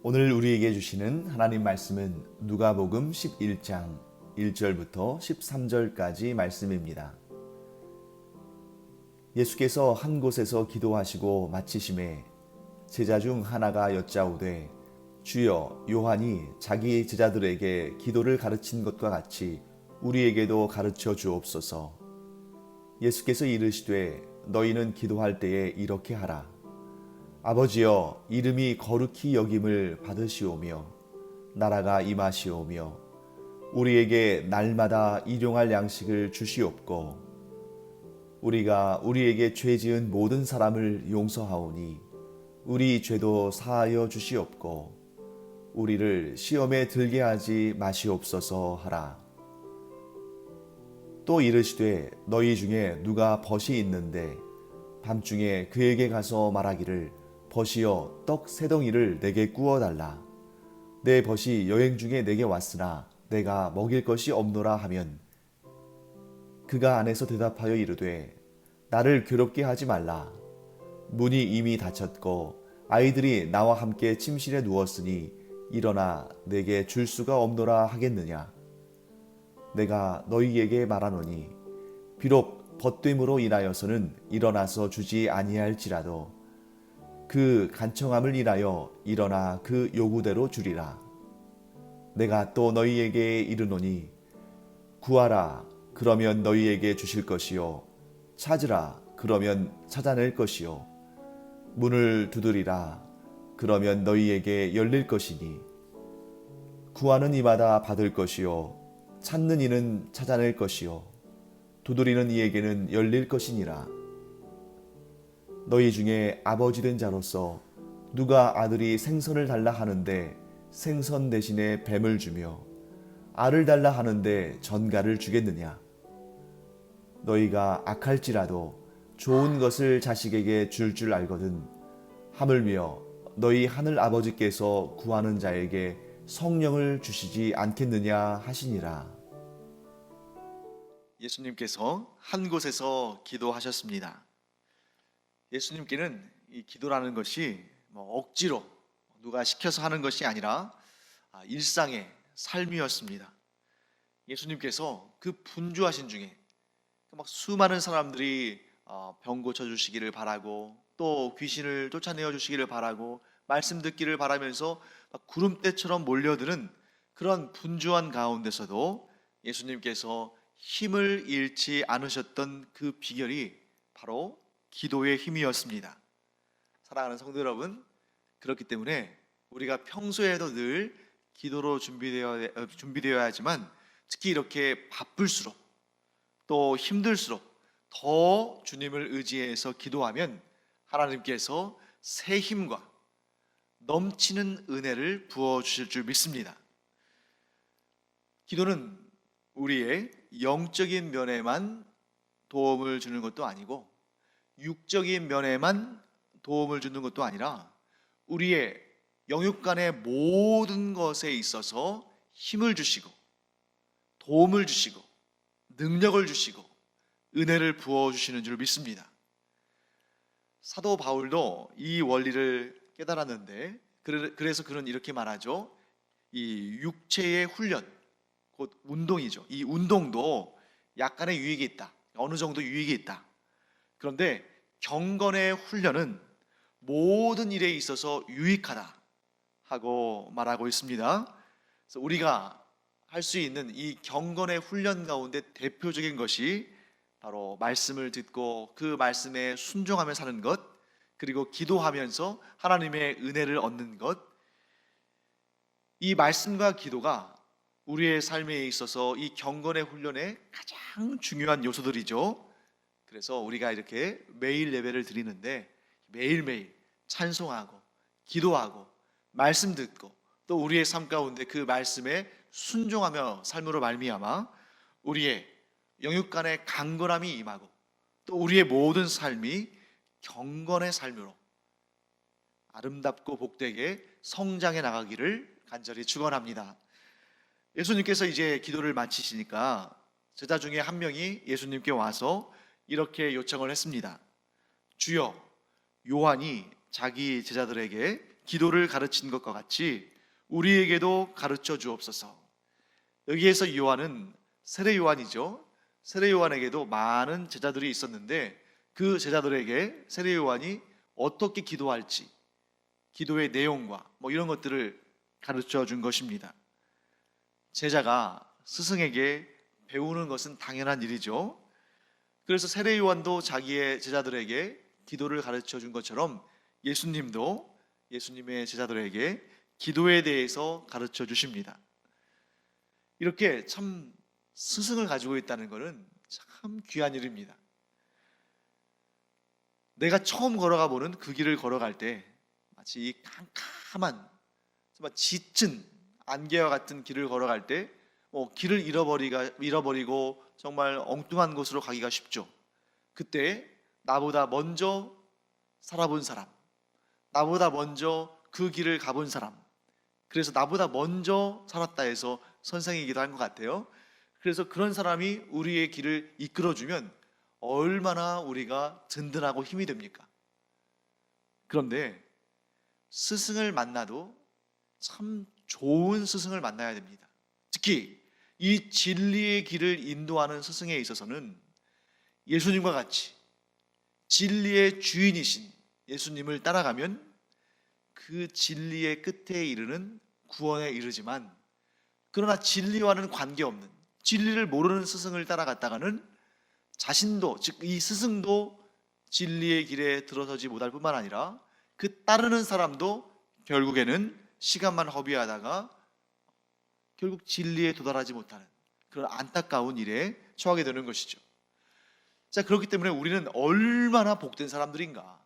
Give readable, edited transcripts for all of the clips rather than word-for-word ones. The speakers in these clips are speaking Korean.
오늘 우리에게 주시는 하나님 말씀은 누가복음 11장 1절부터 13절까지 말씀입니다. 예수께서 한 곳에서 기도하시고 마치심에 제자 중 하나가 여짜오되 주여, 요한이 자기 제자들에게 기도를 가르친 것과 같이 우리에게도 가르쳐 주옵소서. 예수께서 이르시되 너희는 기도할 때에 이렇게 하라. 아버지여, 이름이 거룩히 여김을 받으시오며 나라가 임하시오며 우리에게 날마다 일용할 양식을 주시옵고 우리가 우리에게 죄 지은 모든 사람을 용서하오니 우리 죄도 사하여 주시옵고 우리를 시험에 들게 하지 마시옵소서 하라. 또 이르시되 너희 중에 누가 벗이 있는데 밤중에 그에게 가서 말하기를 벗이여, 떡 세 덩이를 내게 구워달라. 내 벗이 여행 중에 내게 왔으나 내가 먹일 것이 없노라 하면 그가 안에서 대답하여 이르되 나를 괴롭게 하지 말라. 문이 이미 닫혔고 아이들이 나와 함께 침실에 누웠으니 일어나 내게 줄 수가 없노라 하겠느냐. 내가 너희에게 말하노니 비록 벗됨으로 인하여서는 일어나서 주지 아니할지라도 그 간청함을 인하여 일어나 그 요구대로 주리라. 내가 또 너희에게 이르노니 구하라, 그러면 너희에게 주실 것이요 찾으라, 그러면 찾아낼 것이요 문을 두드리라, 그러면 너희에게 열릴 것이니 구하는 이마다 받을 것이요 찾는 이는 찾아낼 것이요 두드리는 이에게는 열릴 것이니라. 너희 중에 아버지 된 자로서 누가 아들이 생선을 달라 하는데 생선 대신에 뱀을 주며 알을 달라 하는데 전갈을 주겠느냐. 너희가 악할지라도 좋은 것을 자식에게 줄 알거든 하물며 너희 하늘 아버지께서 구하는 자에게 성령을 주시지 않겠느냐 하시니라. 예수님께서 한 곳에서 기도하셨습니다. 예수님께는 이 기도라는 것이 억지로 누가 시켜서 하는 것이 아니라 일상의 삶이었습니다. 예수님께서 그 분주하신 중에 막 수많은 사람들이 병 고쳐주시기를 바라고 또 귀신을 쫓아내어 주시기를 바라고 말씀 듣기를 바라면서 구름대처럼 몰려드는 그런 분주한 가운데서도 예수님께서 힘을 잃지 않으셨던 그 비결이 바로 기도의 힘이었습니다. 사랑하는 성도 여러분, 그렇기 때문에 우리가 평소에도 늘 기도로 준비되어야 하지만 특히 이렇게 바쁠수록 또 힘들수록 더 주님을 의지해서 기도하면 하나님께서 새 힘과 넘치는 은혜를 부어주실 줄 믿습니다. 기도는 우리의 영적인 면에만 도움을 주는 것도 아니고 육적인 면에만 도움을 주는 것도 아니라 우리의 영육간의 모든 것에 있어서 힘을 주시고 도움을 주시고 능력을 주시고 은혜를 부어주시는 줄 믿습니다. 사도 바울도 이 원리를 깨달았는데 그래서 그는 이렇게 말하죠. 이 육체의 훈련, 곧 운동이죠. 이 운동도 약간의 유익이 있다. 어느 정도 유익이 있다. 그런데 경건의 훈련은 모든 일에 있어서 유익하다 하고 말하고 있습니다. 그래서 우리가 할 수 있는 이 경건의 훈련 가운데 대표적인 것이 바로 말씀을 듣고 그 말씀에 순종하며 사는 것, 그리고 기도하면서 하나님의 은혜를 얻는 것. 이 말씀과 기도가 우리의 삶에 있어서 이 경건의 훈련의 가장 중요한 요소들이죠. 그래서 우리가 이렇게 매일 예배를 드리는데 매일매일 찬송하고 기도하고 말씀 듣고 또 우리의 삶 가운데 그 말씀에 순종하며 삶으로 말미암아 우리의 영육간의 강건함이 임하고 또 우리의 모든 삶이 경건의 삶으로 아름답고 복되게 성장해 나가기를 간절히 축원합니다. 예수님께서 이제 기도를 마치시니까 제자 중에 한 명이 예수님께 와서 이렇게 요청을 했습니다. 주여, 요한이 자기 제자들에게 기도를 가르친 것과 같이 우리에게도 가르쳐 주옵소서. 여기에서 요한은 세례 요한이죠. 세례 요한에게도 많은 제자들이 있었는데 그 제자들에게 세례 요한이 어떻게 기도할지, 기도의 내용과 이런 것들을 가르쳐 준 것입니다. 제자가 스승에게 배우는 것은 당연한 일이죠. 그래서 세례 요한도 자기의 제자들에게 기도를 가르쳐 준 것처럼 예수님도 예수님의 제자들에게 기도에 대해서 가르쳐 주십니다. 이렇게 참 스승을 가지고 있다는 것은 참 귀한 일입니다. 내가 처음 걸어가 보는 그 길을 걸어갈 때 마치 이 캄캄한 정말 짙은 안개와 같은 길을 걸어갈 때 길을 잃어버리고 정말 엉뚱한 곳으로 가기가 쉽죠. 그때 나보다 먼저 살아본 사람, 나보다 먼저 그 길을 가본 사람, 그래서 나보다 먼저 살았다 해서 선생이기도 한 것 같아요. 그래서 그런 사람이 우리의 길을 이끌어주면 얼마나 우리가 든든하고 힘이 됩니까? 그런데 스승을 만나도 참 좋은 스승을 만나야 됩니다. 특히 이 진리의 길을 인도하는 스승에 있어서는 예수님과 같이 진리의 주인이신 예수님을 따라가면 그 진리의 끝에 이르는 구원에 이르지만, 그러나 진리와는 관계없는, 진리를 모르는 스승을 따라갔다가는 자신도, 즉 이 스승도 진리의 길에 들어서지 못할 뿐만 아니라 그 따르는 사람도 결국에는 시간만 허비하다가 결국 진리에 도달하지 못하는 그런 안타까운 일에 처하게 되는 것이죠. 자, 그렇기 때문에 우리는 얼마나 복된 사람들인가.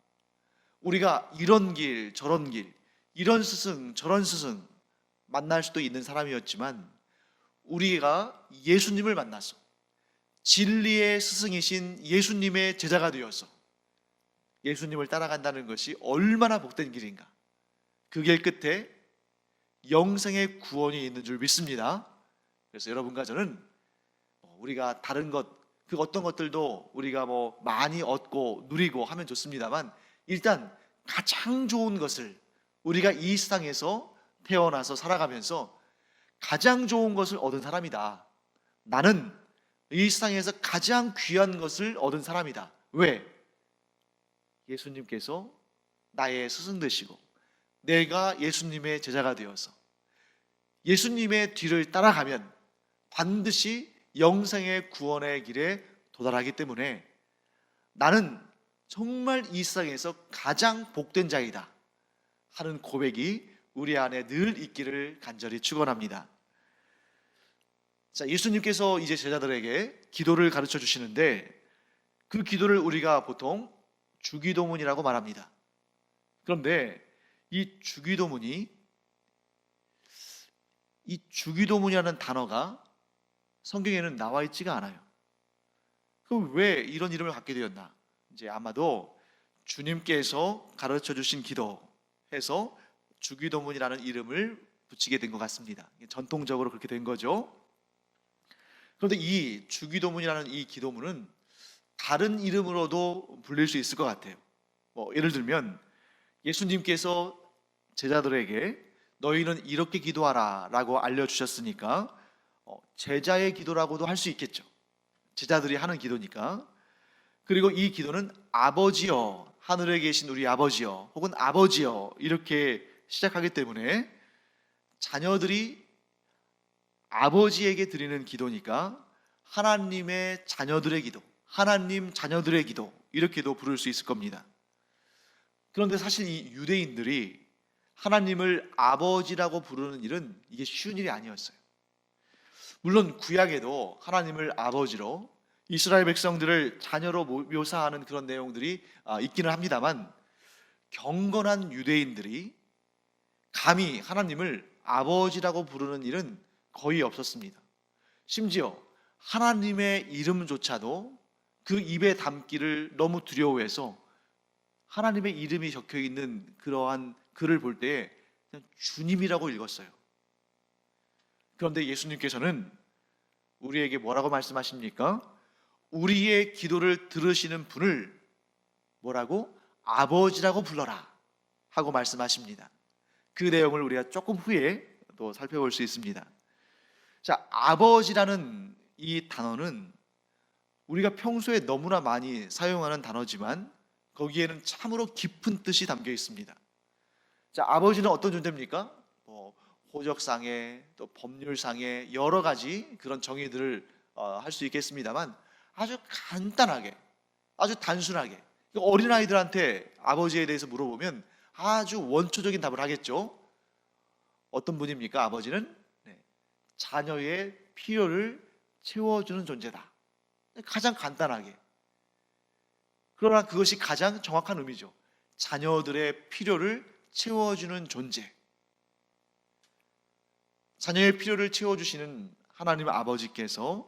우리가 이런 길 저런 길, 이런 스승 저런 스승 만날 수도 있는 사람이었지만, 우리가 예수님을 만나서 진리의 스승이신 예수님의 제자가 되어서 예수님을 따라간다는 것이 얼마나 복된 길인가. 그 길 끝에 영생의 구원이 있는 줄 믿습니다. 그래서 여러분과 저는 우리가 다른 것, 그 어떤 것들도 우리가 많이 얻고 누리고 하면 좋습니다만, 일단 가장 좋은 것을, 우리가 이 세상에서 태어나서 살아가면서 가장 좋은 것을 얻은 사람이다. 나는 이 세상에서 가장 귀한 것을 얻은 사람이다. 왜? 예수님께서 나의 스승 되시고 내가 예수님의 제자가 되어서 예수님의 뒤를 따라가면 반드시 영생의 구원의 길에 도달하기 때문에 나는 정말 이 세상에서 가장 복된 자이다 하는 고백이 우리 안에 늘 있기를 간절히 축원합니다. 자, 예수님께서 이제 제자들에게 기도를 가르쳐 주시는데, 그 기도를 우리가 보통 주기도문이라고 말합니다. 그런데 이 주기도문이라는 단어가 성경에는 나와 있지가 않아요. 그럼 왜 이런 이름을 갖게 되었나? 이제 아마도 주님께서 가르쳐 주신 기도해서 주기도문이라는 이름을 붙이게 된 것 같습니다. 전통적으로 그렇게 된 거죠. 그런데 이 주기도문이라는 이 기도문은 다른 이름으로도 불릴 수 있을 것 같아요. 예를 들면 예수님께서 제자들에게 너희는 이렇게 기도하라 라고 알려주셨으니까 제자의 기도라고도 할 수 있겠죠. 제자들이 하는 기도니까. 그리고 이 기도는 아버지여, 하늘에 계신 우리 아버지여, 혹은 아버지여 이렇게 시작하기 때문에 자녀들이 아버지에게 드리는 기도니까 하나님의 자녀들의 기도, 하나님 자녀들의 기도 이렇게도 부를 수 있을 겁니다. 그런데 사실 이 유대인들이 하나님을 아버지라고 부르는 일은 이게 쉬운 일이 아니었어요. 물론 구약에도 하나님을 아버지로 이스라엘 백성들을 자녀로 묘사하는 그런 내용들이 있기는 합니다만, 경건한 유대인들이 감히 하나님을 아버지라고 부르는 일은 거의 없었습니다. 심지어 하나님의 이름조차도 그 입에 담기를 너무 두려워해서 하나님의 이름이 적혀 있는 그러한 글을 볼 때 그냥 주님이라고 읽었어요. 그런데 예수님께서는 우리에게 뭐라고 말씀하십니까? 우리의 기도를 들으시는 분을 뭐라고? 아버지라고 불러라 하고 말씀하십니다. 그 내용을 우리가 조금 후에 또 살펴볼 수 있습니다. 자, 아버지라는 이 단어는 우리가 평소에 너무나 많이 사용하는 단어지만 거기에는 참으로 깊은 뜻이 담겨 있습니다. 자, 아버지는 어떤 존재입니까? 호적상에 또 법률상에 여러 가지 그런 정의들을 할 수 있겠습니다만 아주 간단하게, 아주 단순하게 어린아이들한테 아버지에 대해서 물어보면 아주 원초적인 답을 하겠죠. 어떤 분입니까? 아버지는 자녀의 필요를 채워주는 존재다. 가장 간단하게. 그러나 그것이 가장 정확한 의미죠. 자녀들의 필요를 채워주는 존재. 자녀의 필요를 채워주시는 하나님 아버지께서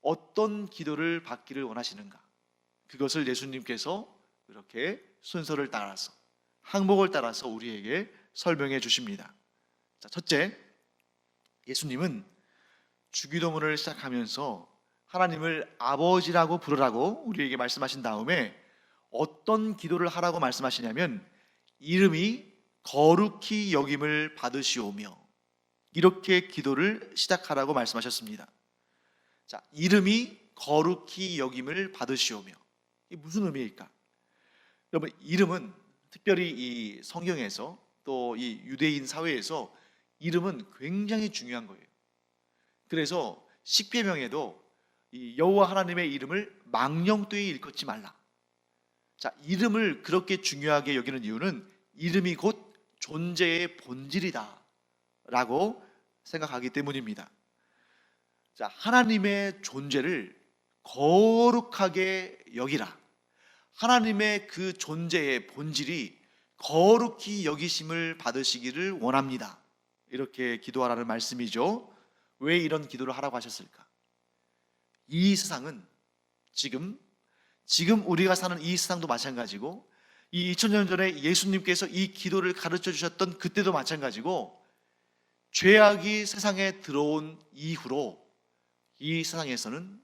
어떤 기도를 받기를 원하시는가? 그것을 예수님께서 이렇게 순서를 따라서, 항목을 따라서 우리에게 설명해 주십니다. 자, 첫째, 예수님은 주기도문을 시작하면서 하나님을 아버지라고 부르라고 우리에게 말씀하신 다음에 어떤 기도를 하라고 말씀하시냐면 이름이 거룩히 여김을 받으시오며, 이렇게 기도를 시작하라고 말씀하셨습니다. 자, 이름이 거룩히 여김을 받으시오며, 이게 무슨 의미일까? 여러분, 이름은 특별히 이 성경에서 또 이 유대인 사회에서 이름은 굉장히 중요한 거예요. 그래서 십계명에도 이 여호와 하나님의 이름을 망령되이 일컫지 말라. 자, 이름을 그렇게 중요하게 여기는 이유는 이름이 곧 존재의 본질이다 라고 생각하기 때문입니다. 자, 하나님의 존재를 거룩하게 여기라. 하나님의 그 존재의 본질이 거룩히 여기심을 받으시기를 원합니다. 이렇게 기도하라는 말씀이죠. 왜 이런 기도를 하라고 하셨을까? 이 세상은 지금 우리가 사는 이 세상도 마찬가지고 이 2000년 전에 예수님께서 이 기도를 가르쳐 주셨던 그때도 마찬가지고 죄악이 세상에 들어온 이후로 이 세상에서는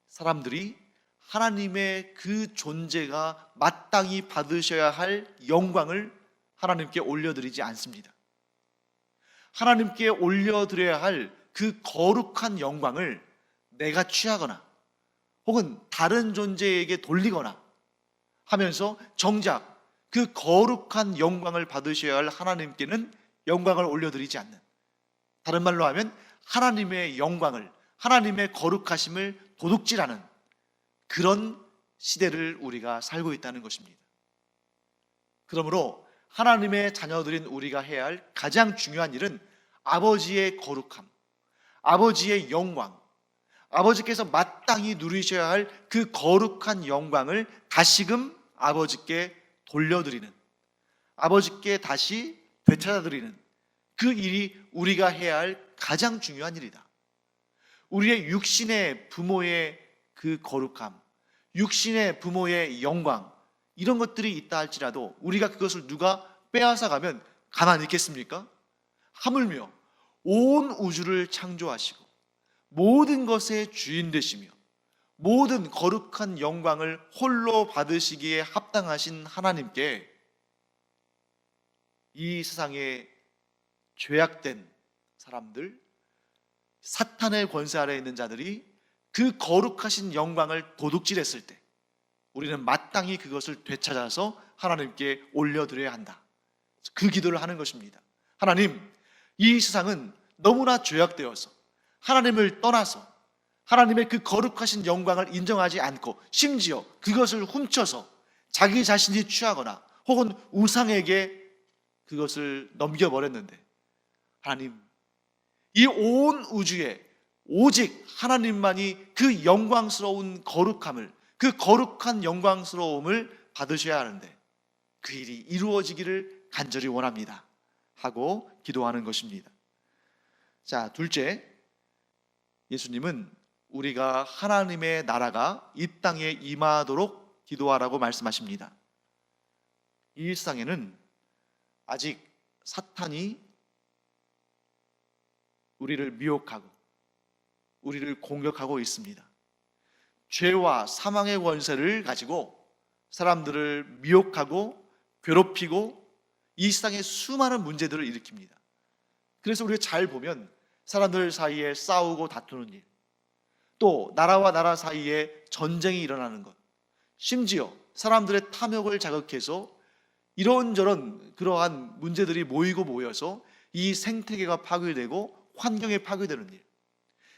사람들이 하나님의 그 존재가 마땅히 받으셔야 할 영광을 하나님께 올려드리지 않습니다. 하나님께 올려드려야 할 그 거룩한 영광을 내가 취하거나 혹은 다른 존재에게 돌리거나 하면서 정작 그 거룩한 영광을 받으셔야 할 하나님께는 영광을 올려드리지 않는, 다른 말로 하면 하나님의 영광을, 하나님의 거룩하심을 도둑질하는 그런 시대를 우리가 살고 있다는 것입니다. 그러므로 하나님의 자녀들인 우리가 해야 할 가장 중요한 일은 아버지의 거룩함, 아버지의 영광, 아버지께서 마땅히 누리셔야 할 그 거룩한 영광을 다시금 아버지께 돌려드리는, 아버지께 다시 되찾아드리는 그 일이 우리가 해야 할 가장 중요한 일이다. 우리의 육신의 부모의 그 거룩함, 육신의 부모의 영광, 이런 것들이 있다 할지라도 우리가 그것을 누가 빼앗아 가면 가만히 있겠습니까? 하물며 온 우주를 창조하시고 모든 것의 주인 되시며 모든 거룩한 영광을 홀로 받으시기에 합당하신 하나님께 이 세상에 죄악된 사람들, 사탄의 권세 아래에 있는 자들이 그 거룩하신 영광을 도둑질했을 때 우리는 마땅히 그것을 되찾아서 하나님께 올려드려야 한다. 그 기도를 하는 것입니다. 하나님, 이 세상은 너무나 죄악되어서 하나님을 떠나서 하나님의 그 거룩하신 영광을 인정하지 않고 심지어 그것을 훔쳐서 자기 자신이 취하거나 혹은 우상에게 그것을 넘겨버렸는데, 하나님, 이 온 우주에 오직 하나님만이 그 영광스러운 거룩함을, 그 거룩한 영광스러움을 받으셔야 하는데 그 일이 이루어지기를 간절히 원합니다 하고 기도하는 것입니다. 자, 둘째, 예수님은 우리가 하나님의 나라가 이 땅에 임하도록 기도하라고 말씀하십니다. 이 일상에는 아직 사탄이 우리를 미혹하고 우리를 공격하고 있습니다. 죄와 사망의 권세를 가지고 사람들을 미혹하고 괴롭히고 이 세상에 수많은 문제들을 일으킵니다. 그래서 우리가 잘 보면 사람들 사이에 싸우고 다투는 일, 또 나라와 나라 사이에 전쟁이 일어나는 것, 심지어 사람들의 탐욕을 자극해서 이런저런 그러한 문제들이 모이고 모여서 이 생태계가 파괴되고 환경이 파괴되는 일.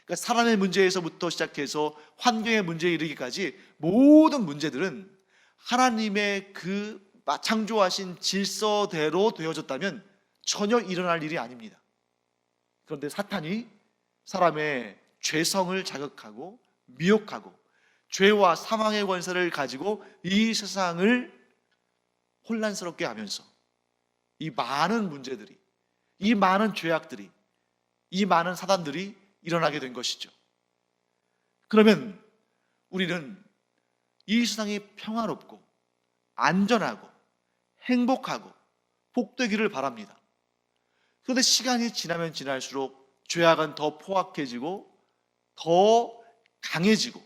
그러니까 사람의 문제에서부터 시작해서 환경의 문제에 이르기까지 모든 문제들은 하나님의 그 창조하신 질서대로 되어졌다면 전혀 일어날 일이 아닙니다. 그런데 사탄이 사람의 죄성을 자극하고 미혹하고 죄와 사망의 권세를 가지고 이 세상을 혼란스럽게 하면서 이 많은 문제들이, 이 많은 죄악들이, 이 많은 사단들이 일어나게 된 것이죠. 그러면 우리는 이 세상이 평화롭고 안전하고 행복하고 복되기를 바랍니다. 그런데 시간이 지나면 지날수록 죄악은 더 포악해지고 더 강해지고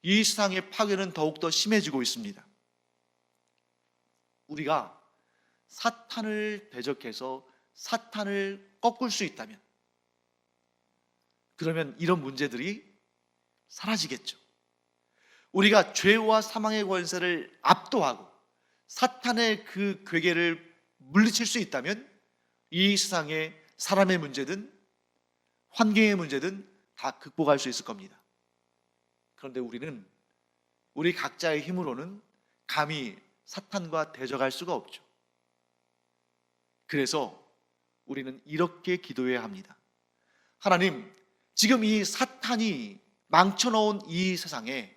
이 세상의 파괴는 더욱더 심해지고 있습니다. 우리가 사탄을 대적해서 사탄을 꺾을 수 있다면, 그러면 이런 문제들이 사라지겠죠. 우리가 죄와 사망의 권세를 압도하고 사탄의 그 괴계를 물리칠 수 있다면 이 세상에 사람의 문제든 환경의 문제든 다 극복할 수 있을 겁니다. 그런데 우리는 우리 각자의 힘으로는 감히 사탄과 대적할 수가 없죠. 그래서 우리는 이렇게 기도해야 합니다. 하나님, 지금 이 사탄이 망쳐놓은 이 세상에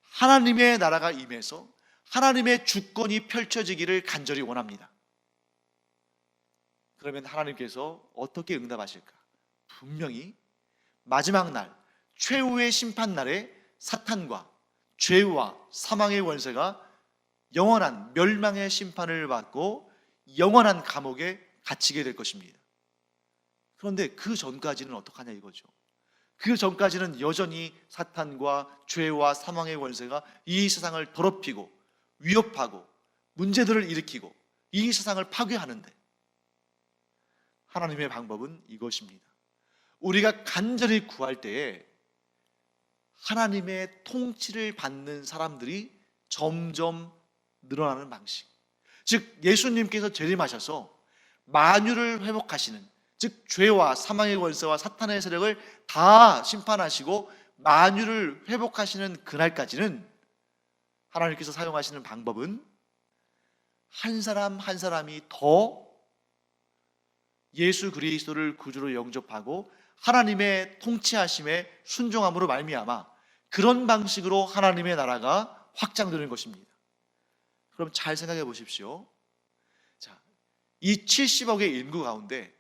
하나님의 나라가 임해서 하나님의 주권이 펼쳐지기를 간절히 원합니다. 그러면 하나님께서 어떻게 응답하실까? 분명히 마지막 날, 최후의 심판 날에 사탄과 죄와 사망의 권세가 영원한 멸망의 심판을 받고 영원한 감옥에 갇히게 될 것입니다. 그런데 그 전까지는 어떡하냐 이거죠. 그 전까지는 여전히 사탄과 죄와 사망의 권세가 이 세상을 더럽히고 위협하고 문제들을 일으키고 이 세상을 파괴하는데, 하나님의 방법은 이것입니다. 우리가 간절히 구할 때에 하나님의 통치를 받는 사람들이 점점 늘어나는 방식, 즉 예수님께서 재림하셔서 만유를 회복하시는, 즉 죄와 사망의 권세와 사탄의 세력을 다 심판하시고 만유를 회복하시는 그날까지는 하나님께서 사용하시는 방법은 한 사람 한 사람이 더 예수 그리스도를 구주로 영접하고 하나님의 통치하심에 순종함으로 말미암아 그런 방식으로 하나님의 나라가 확장되는 것입니다. 그럼 잘 생각해 보십시오. 자, 이 70억의 인구 가운데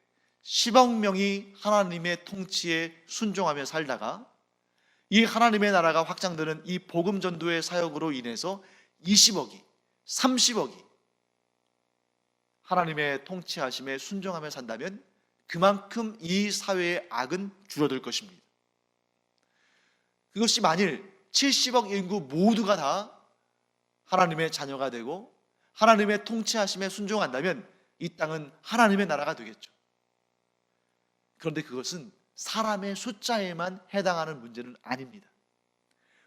10억 명이 하나님의 통치에 순종하며 살다가 이 하나님의 나라가 확장되는 이 복음 전도의 사역으로 인해서 20억이, 30억이 하나님의 통치하심에 순종하며 산다면 그만큼 이 사회의 악은 줄어들 것입니다. 그것이 만일 70억 인구 모두가 다 하나님의 자녀가 되고 하나님의 통치하심에 순종한다면 이 땅은 하나님의 나라가 되겠죠. 그런데 그것은 사람의 숫자에만 해당하는 문제는 아닙니다.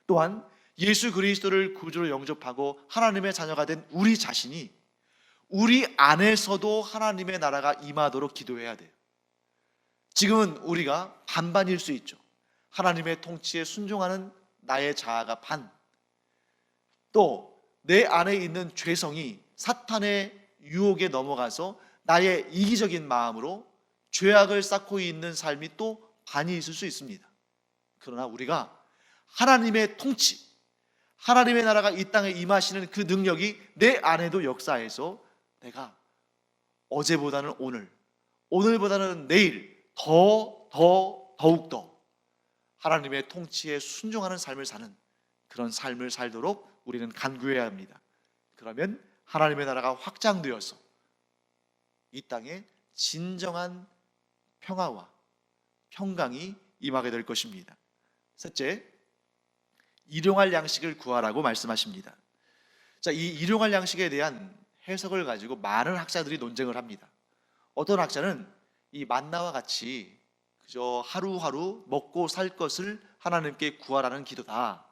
또한 예수 그리스도를 구주로 영접하고 하나님의 자녀가 된 우리 자신이 우리 안에서도 하나님의 나라가 임하도록 기도해야 돼요. 지금은 우리가 반반일 수 있죠. 하나님의 통치에 순종하는 나의 자아가 반, 또 내 안에 있는 죄성이 사탄의 유혹에 넘어가서 나의 이기적인 마음으로 죄악을 쌓고 있는 삶이 또 반이 있을 수 있습니다. 그러나 우리가 하나님의 통치, 하나님의 나라가 이 땅에 임하시는 그 능력이 내 안에도 역사해서 내가 어제보다는 오늘, 오늘보다는 내일 더욱더 하나님의 통치에 순종하는 삶을 사는 그런 삶을 살도록 우리는 간구해야 합니다. 그러면 하나님의 나라가 확장되어서 이 땅에 진정한 평화와 평강이 임하게 될 것입니다. 셋째, 일용할 양식을 구하라고 말씀하십니다. 자, 이 일용할 양식에 대한 해석을 가지고 많은 학자들이 논쟁을 합니다. 어떤 학자는 이 만나와 같이 그저 하루하루 먹고 살 것을 하나님께 구하라는 기도다,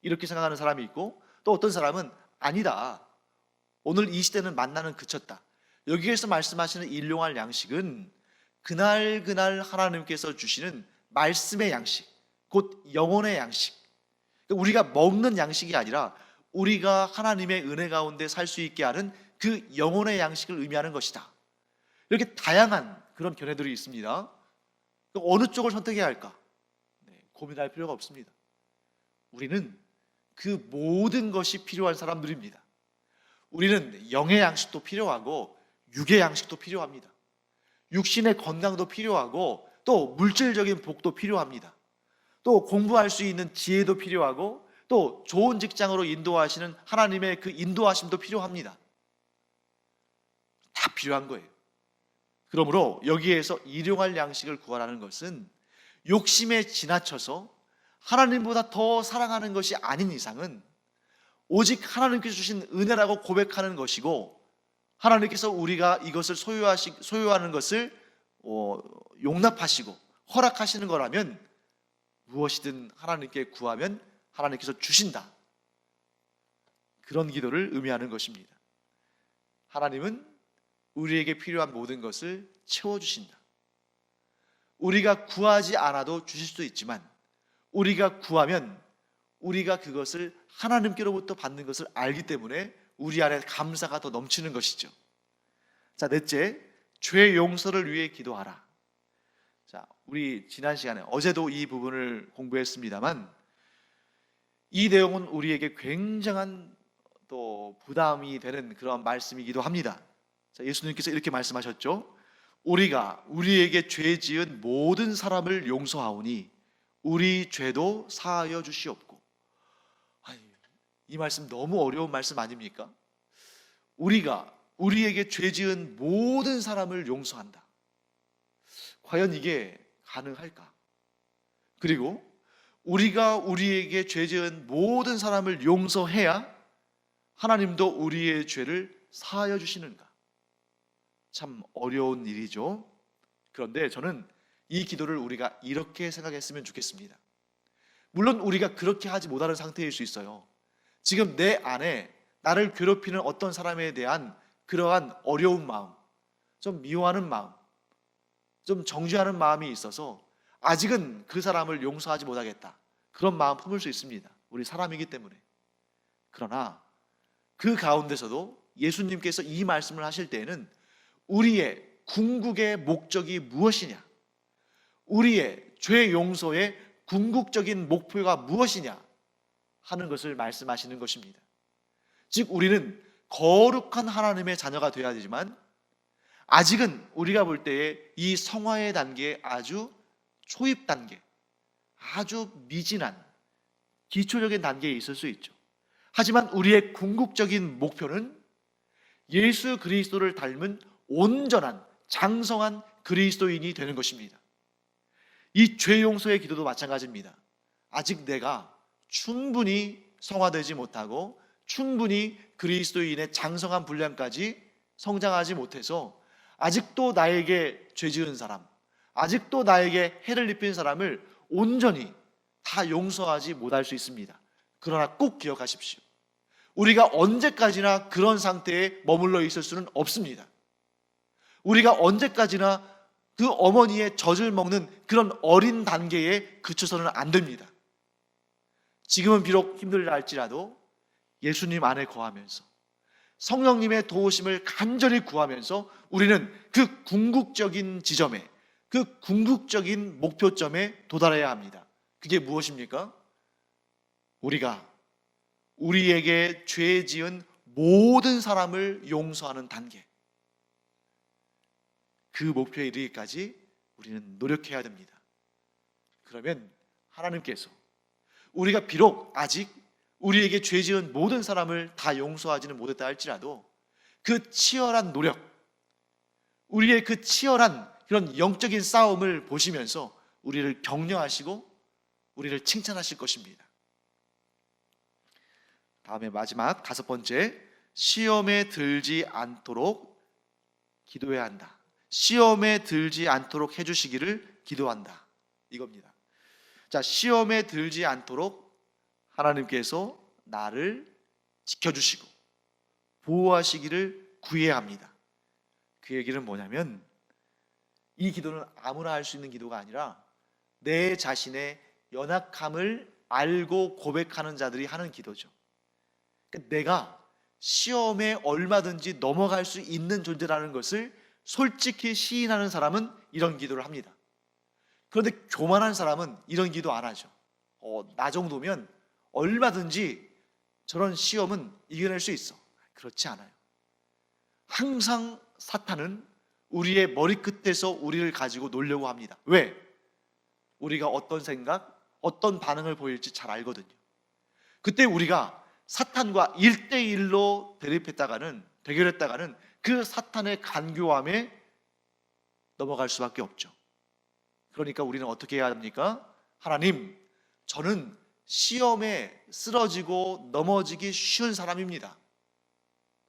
이렇게 생각하는 사람이 있고, 또 어떤 사람은 아니다, 오늘 이 시대는 만나는 그쳤다, 여기에서 말씀하시는 일용할 양식은 그날 하나님께서 주시는 말씀의 양식, 곧 영혼의 양식, 그러니까 우리가 먹는 양식이 아니라 우리가 하나님의 은혜 가운데 살 수 있게 하는 그 영혼의 양식을 의미하는 것이다. 이렇게 다양한 그런 견해들이 있습니다. 어느 쪽을 선택해야 할까? 고민할 필요가 없습니다. 우리는 그 모든 것이 필요한 사람들입니다. 우리는 영의 양식도 필요하고 육의 양식도 필요합니다. 육신의 건강도 필요하고 또 물질적인 복도 필요합니다. 또 공부할 수 있는 지혜도 필요하고 또 좋은 직장으로 인도하시는 하나님의 그 인도하심도 필요합니다. 다 필요한 거예요. 그러므로 여기에서 일용할 양식을 구하라는 것은 욕심에 지나쳐서 하나님보다 더 사랑하는 것이 아닌 이상은 오직 하나님께서 주신 은혜라고 고백하는 것이고, 하나님께서 우리가 이것을 소유하는 것을 용납하시고 허락하시는 거라면 무엇이든 하나님께 구하면 하나님께서 주신다, 그런 기도를 의미하는 것입니다. 하나님은 우리에게 필요한 모든 것을 채워주신다. 우리가 구하지 않아도 주실 수도 있지만 우리가 구하면 우리가 그것을 하나님께로부터 받는 것을 알기 때문에 우리 안에 감사가 더 넘치는 것이죠. 자, 넷째, 죄 용서를 위해 기도하라. 자, 우리 지난 시간에 어제도 이 부분을 공부했습니다만 이 내용은 우리에게 굉장한 또 부담이 되는 그런 말씀이기도 합니다. 자, 예수님께서 이렇게 말씀하셨죠. 우리가 우리에게 죄 지은 모든 사람을 용서하오니 우리 죄도 사하여 주시옵고. 이 말씀 너무 어려운 말씀 아닙니까? 우리가 우리에게 죄 지은 모든 사람을 용서한다. 과연 이게 가능할까? 그리고 우리가 우리에게 죄 지은 모든 사람을 용서해야 하나님도 우리의 죄를 사하여 주시는가? 참 어려운 일이죠. 그런데 저는 이 기도를 우리가 이렇게 생각했으면 좋겠습니다. 물론 우리가 그렇게 하지 못하는 상태일 수 있어요. 지금 내 안에 나를 괴롭히는 어떤 사람에 대한 그러한 어려운 마음, 좀 미워하는 마음, 좀 정죄하는 마음이 있어서 아직은 그 사람을 용서하지 못하겠다, 그런 마음 품을 수 있습니다. 우리 사람이기 때문에. 그러나 그 가운데서도 예수님께서 이 말씀을 하실 때에는 우리의 궁극의 목적이 무엇이냐, 우리의 죄 용서의 궁극적인 목표가 무엇이냐 하는 것을 말씀하시는 것입니다. 즉 우리는 거룩한 하나님의 자녀가 되어야 되지만 아직은 우리가 볼 때에 이 성화의 단계의 아주 초입 단계, 아주 미진한 기초적인 단계에 있을 수 있죠. 하지만 우리의 궁극적인 목표는 예수 그리스도를 닮은 온전한 장성한 그리스도인이 되는 것입니다. 이 죄 용서의 기도도 마찬가지입니다. 아직 내가 충분히 성화되지 못하고 충분히 그리스도인의 장성한 분량까지 성장하지 못해서 아직도 나에게 죄 지은 사람, 아직도 나에게 해를 입힌 사람을 온전히 다 용서하지 못할 수 있습니다. 그러나 꼭 기억하십시오. 우리가 언제까지나 그런 상태에 머물러 있을 수는 없습니다. 우리가 언제까지나 그 어머니의 젖을 먹는 그런 어린 단계에 그쳐서는 안 됩니다. 지금은 비록 힘들다 할지라도 예수님 안에 거하면서 성령님의 도우심을 간절히 구하면서 우리는 그 궁극적인 지점에, 그 궁극적인 목표점에 도달해야 합니다. 그게 무엇입니까? 우리가 우리에게 죄 지은 모든 사람을 용서하는 단계, 그 목표에 이르기까지 우리는 노력해야 됩니다. 그러면 하나님께서 우리가 비록 아직 우리에게 죄 지은 모든 사람을 다 용서하지는 못했다 할지라도 그 치열한 노력, 우리의 그 치열한 그런 영적인 싸움을 보시면서 우리를 격려하시고 우리를 칭찬하실 것입니다. 다음에 마지막 5번째, 시험에 들지 않도록 기도해야 한다. 시험에 들지 않도록 해주시기를 기도한다. 이겁니다. 자, 시험에 들지 않도록 하나님께서 나를 지켜주시고 보호하시기를 구해야 합니다. 그 얘기는 뭐냐면 이 기도는 아무나 할 수 있는 기도가 아니라 내 자신의 연약함을 알고 고백하는 자들이 하는 기도죠. 그러니까 내가 시험에 얼마든지 넘어갈 수 있는 존재라는 것을 솔직히 시인하는 사람은 이런 기도를 합니다. 그런데 교만한 사람은 이런 기도 안 하죠. 나 정도면 얼마든지 저런 시험은 이겨낼 수 있어. 그렇지 않아요. 항상 사탄은 우리의 머리끝에서 우리를 가지고 놀려고 합니다. 왜? 우리가 어떤 생각, 어떤 반응을 보일지 잘 알거든요. 그때 우리가 사탄과 1대1로 대결했다가는 그 사탄의 간교함에 넘어갈 수밖에 없죠. 그러니까 우리는 어떻게 해야 합니까? 하나님, 저는 시험에 쓰러지고 넘어지기 쉬운 사람입니다.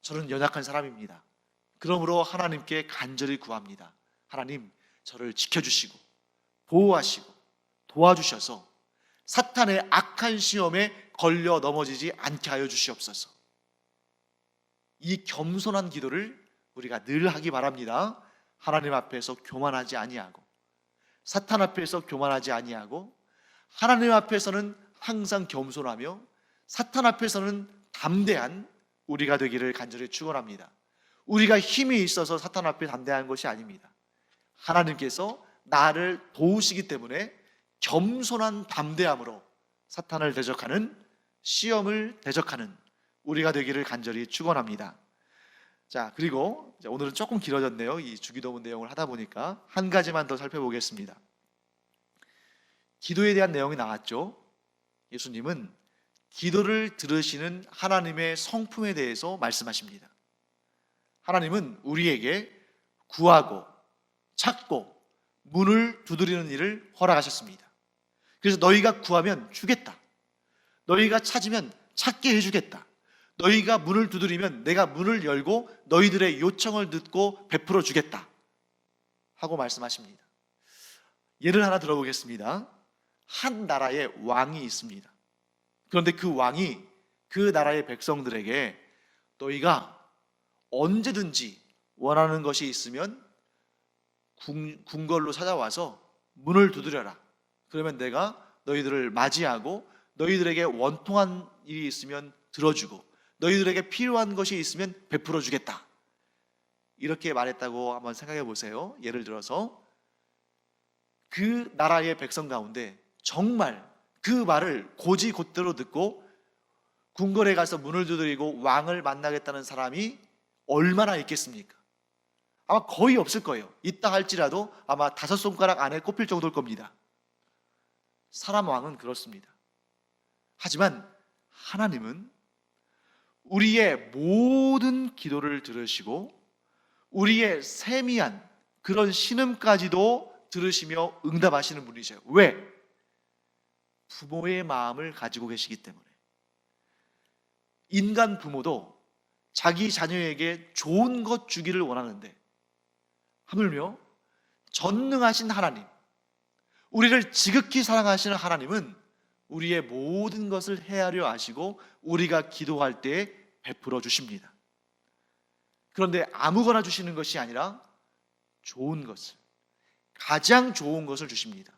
저는 연약한 사람입니다. 그러므로 하나님께 간절히 구합니다. 하나님, 저를 지켜주시고 보호하시고 도와주셔서 사탄의 악한 시험에 걸려 넘어지지 않게 하여 주시옵소서. 이 겸손한 기도를 우리가 늘 하기 바랍니다. 하나님 앞에서 교만하지 아니하고 사탄 앞에서 교만하지 아니하고 하나님 앞에서는 항상 겸손하며 사탄 앞에서는 담대한 우리가 되기를 간절히 축원합니다. 우리가 힘이 있어서 사탄 앞에 담대한 것이 아닙니다. 하나님께서 나를 도우시기 때문에 겸손한 담대함으로 사탄을 대적하는, 시험을 대적하는 우리가 되기를 간절히 축원합니다. 자, 그리고 오늘은 조금 길어졌네요. 이 주기도문 내용을 하다 보니까 한 가지만 더 살펴보겠습니다. 기도에 대한 내용이 나왔죠. 예수님은 기도를 들으시는 하나님의 성품에 대해서 말씀하십니다. 하나님은 우리에게 구하고 찾고 문을 두드리는 일을 허락하셨습니다. 그래서 너희가 구하면 주겠다. 너희가 찾으면 찾게 해주겠다. 너희가 문을 두드리면 내가 문을 열고 너희들의 요청을 듣고 베풀어 주겠다 하고 말씀하십니다. 예를 하나 들어보겠습니다. 한 나라에 왕이 있습니다. 그런데 그 왕이 그 나라의 백성들에게 너희가 언제든지 원하는 것이 있으면 궁궐로 찾아와서 문을 두드려라. 그러면 내가 너희들을 맞이하고 너희들에게 원통한 일이 있으면 들어주고 너희들에게 필요한 것이 있으면 베풀어 주겠다. 이렇게 말했다고 한번 생각해 보세요. 예를 들어서 그 나라의 백성 가운데 정말 그 말을 고지곧대로 듣고 궁궐에 가서 문을 두드리고 왕을 만나겠다는 사람이 얼마나 있겠습니까? 아마 거의 없을 거예요. 있다 할지라도 아마 5손가락 안에 꼽힐 정도일 겁니다. 사람 왕은 그렇습니다. 하지만 하나님은 우리의 모든 기도를 들으시고 우리의 세미한 그런 신음까지도 들으시며 응답하시는 분이세요. 왜? 부모의 마음을 가지고 계시기 때문에. 인간 부모도 자기 자녀에게 좋은 것 주기를 원하는데 하물며 전능하신 하나님, 우리를 지극히 사랑하시는 하나님은 우리의 모든 것을 헤아려 아시고 우리가 기도할 때 베풀어 주십니다. 그런데 아무거나 주시는 것이 아니라 좋은 것을, 가장 좋은 것을 주십니다.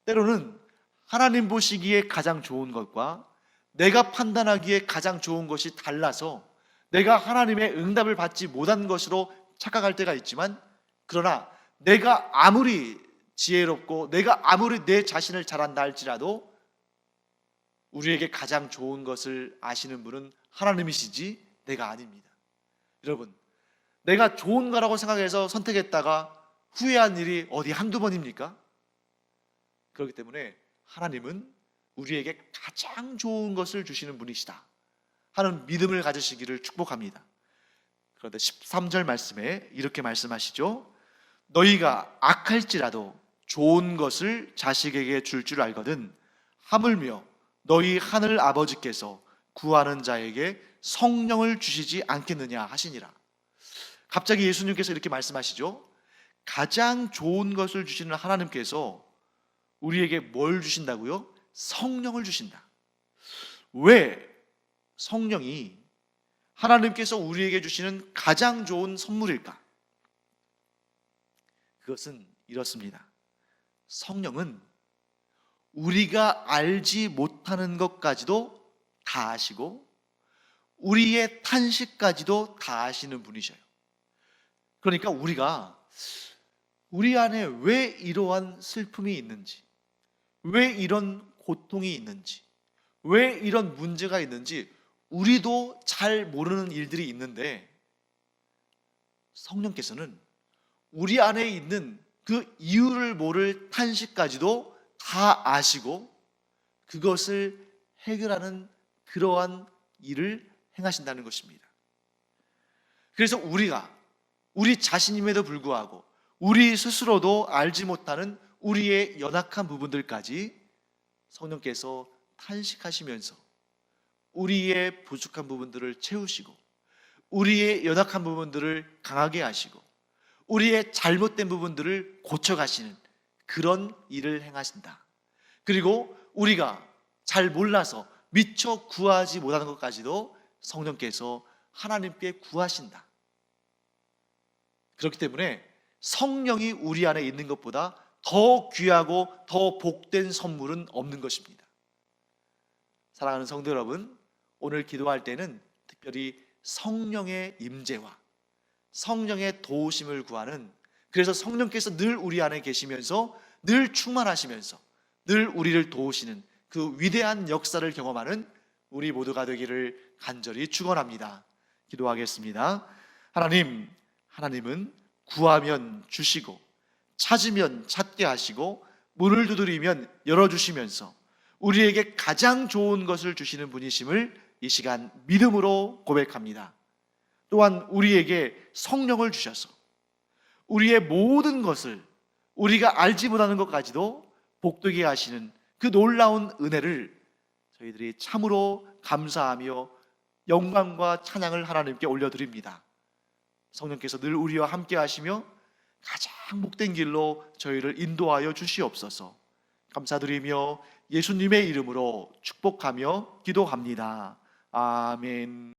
때로는 하나님 보시기에 가장 좋은 것과 내가 판단하기에 가장 좋은 것이 달라서 내가 하나님의 응답을 받지 못한 것으로 착각할 때가 있지만, 그러나 내가 아무리 지혜롭고 내가 아무리 내 자신을 잘 안다 할지라도 우리에게 가장 좋은 것을 아시는 분은 하나님이시지 내가 아닙니다. 여러분, 내가 좋은 거라고 생각해서 선택했다가 후회한 일이 어디 한두 번입니까? 그렇기 때문에 하나님은 우리에게 가장 좋은 것을 주시는 분이시다 하는 믿음을 가지시기를 축복합니다. 그런데 13절 말씀에 이렇게 말씀하시죠. 너희가 악할지라도 좋은 것을 자식에게 줄 줄 알거든 하물며 너희 하늘 아버지께서 구하는 자에게 성령을 주시지 않겠느냐 하시니라. 갑자기 예수님께서 이렇게 말씀하시죠. 가장 좋은 것을 주시는 하나님께서 우리에게 뭘 주신다고요? 성령을 주신다. 왜 성령이 하나님께서 우리에게 주시는 가장 좋은 선물일까? 그것은 이렇습니다. 성령은 우리가 알지 못하는 것까지도 다 아시고 우리의 탄식까지도 다 아시는 분이셔요. 그러니까 우리가 우리 안에 왜 이러한 슬픔이 있는지, 왜 이런 고통이 있는지, 왜 이런 문제가 있는지 우리도 잘 모르는 일들이 있는데 성령께서는 우리 안에 있는 그 이유를 모를 탄식까지도 다 아시고 그것을 해결하는 그러한 일을 행하신다는 것입니다. 그래서 우리가 우리 자신임에도 불구하고 우리 스스로도 알지 못하는 우리의 연약한 부분들까지 성령께서 탄식하시면서 우리의 부족한 부분들을 채우시고 우리의 연약한 부분들을 강하게 하시고 우리의 잘못된 부분들을 고쳐가시는 그런 일을 행하신다. 그리고 우리가 잘 몰라서 미처 구하지 못하는 것까지도 성령께서 하나님께 구하신다. 그렇기 때문에 성령이 우리 안에 있는 것보다 더 귀하고 더 복된 선물은 없는 것입니다. 사랑하는 성도 여러분, 오늘 기도할 때는 특별히 성령의 임재와 성령의 도우심을 구하는, 그래서 성령께서 늘 우리 안에 계시면서 늘 충만하시면서 늘 우리를 도우시는 그 위대한 역사를 경험하는 우리 모두가 되기를 간절히 축원합니다. 기도하겠습니다. 하나님은 구하면 주시고 찾으면 찾게 하시고 문을 두드리면 열어주시면서 우리에게 가장 좋은 것을 주시는 분이심을 이 시간 믿음으로 고백합니다. 또한 우리에게 성령을 주셔서 우리의 모든 것을 우리가 알지 못하는 것까지도 복되게 하시는 그 놀라운 은혜를 저희들이 참으로 감사하며 영광과 찬양을 하나님께 올려드립니다. 성령께서 늘 우리와 함께 하시며 가장 복된 길로 저희를 인도하여 주시옵소서. 감사드리며 예수님의 이름으로 축복하며 기도합니다. 아멘.